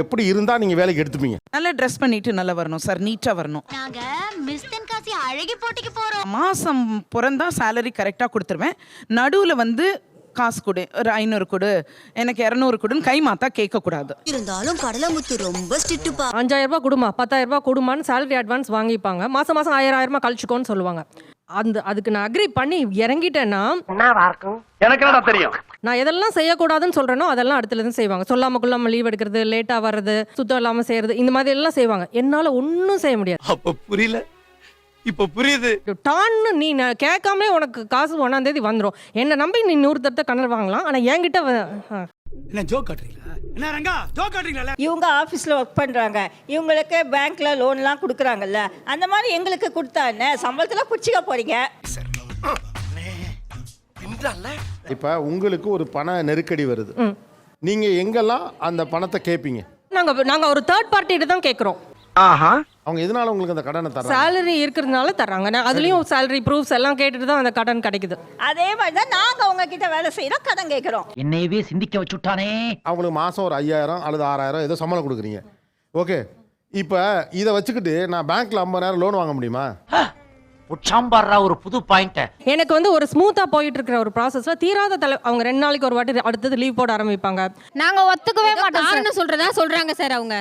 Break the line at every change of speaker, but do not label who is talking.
எப்படி இருந்தா நீங்க வேலைக்கு எடுத்துப்பீங்க?
நல்லா ட்ரெஸ் பண்ணிட்டு நல்லா வரணும் சார், நீட்டா வரணும்.
நாங்க மிஸ் தென்காசி அழகி போட்டிக்கு போறோம்.
மாசம் பிறந்தா சேலரி கரெக்டா கொடுத்துருவேன். நடுவுல வந்து காசு கொடு, ஒரு 500 கொடு, எனக்கு 200 கொடுன்னு கை மாத்தா கேட்க கூடாது.
இருந்தாலும் கடலமுத்து ரொம்ப ஸ்ட்ரிக்ட்டுப்பா.
5000 ரூபாய் கொடுமா, 10000 ரூபாய் கொடுமான்னு சேலரி அட்வான்ஸ் வாங்கிப்பாங்க. மாசம் 1000 கழிச்சுக்கோன்னு சொல்லுவாங்க. அதுக்கு நான் அக்ரி பண்ணி இறங்கிட்டேன்னா
எனக்கு என்னடா தெரியும்.
நான் எதெல்லாம் செய்யக்கூடாதுன்னு சொல்றேனோ அதெல்லாம் அடுத்துல இருந்து செய்வாங்க. சொல்லாம கொள்ளாம லீவ் எடுக்கிறது, லேட்டா வர்றது, சுத்தம் இல்லாம செய்யறது, இந்த மாதிரி எல்லாம் செய்வாங்க. என்னால ஒன்னும் செய்ய முடியாது.
அப்ப புரியல, இப்ப புரியுது.
டான்னு நீ கேட்காமலே உனக்கு காசு 1ஆம் தேதி வந்துடும். என்ன நம்பி நீ 100 தடவை கணல் வாங்கலாம். ஆனா என்கிட்ட
என்ன ஜோக் காட்டுறீங்களா? என்ன ரங்கா ஜோக் காட்டுறீங்களா?
இவங்க ஆஃபீஸில் ஒர்க் பண்ணுறாங்க, இவங்களுக்கு பேங்க்ல லோன்லாம் கொடுக்குறாங்கல்ல, அந்த மாதிரி எங்களுக்கு கொடுத்தா என்ன, சம்பளத்தில் பிடிச்சிக்க போறீங்க.
இப்ப உங்களுக்கு ஒரு பண நெருக்கடி வருது, நீங்க எங்கெல்லாம் அந்த பணத்தை கேட்பீங்க?
நாங்க ஒரு தேர்ட் பார்ட்டிகிட்ட தான் கேட்குறோம்.
அவங்க எதனால உங்களுக்கு அந்த கடனை தர்றாங்க?
சேலரி இருக்கிறதுனால தர்றாங்க. அதுலயும் சேலரி ப்ரூஃப்ஸ் எல்லாம் கேட்டுட்டு தான் அந்த கடன் கிடைக்குது.
அதே மாதிரி தான் நாங்கள் உங்ககிட்ட வேலை செய்கிறோம், கடன் கேட்குறோம்.
என்னையவே சிந்திக்க வச்சுட்டானே.
அவங்களுக்கு மாசம் ஒரு 5000 அல்லது 6000 ஏதோ சம்பளம் கொடுக்குறீங்க. ஓகே, இப்போ இதை வச்சுக்கிட்டு நான் பேங்க்ல 50000 லோன் வாங்க முடியுமா?
உச்சாம்பாடுறா ஒரு புது பாயிண்ட்.
எனக்கு வந்து ஒரு ஸ்மூத்தா போயிட்டு இருக்கிற ஒரு ப்ராசஸ்ல தீராத அவங்க 2 நாளைக்கு ஒரு வாட்டி அடுத்தது லீவ் போட ஆரம்பிப்பாங்க.
நாங்க ஒத்துக்கவே மாட்டோம். சொல்றதா சொல்றாங்க சார் அவங்க.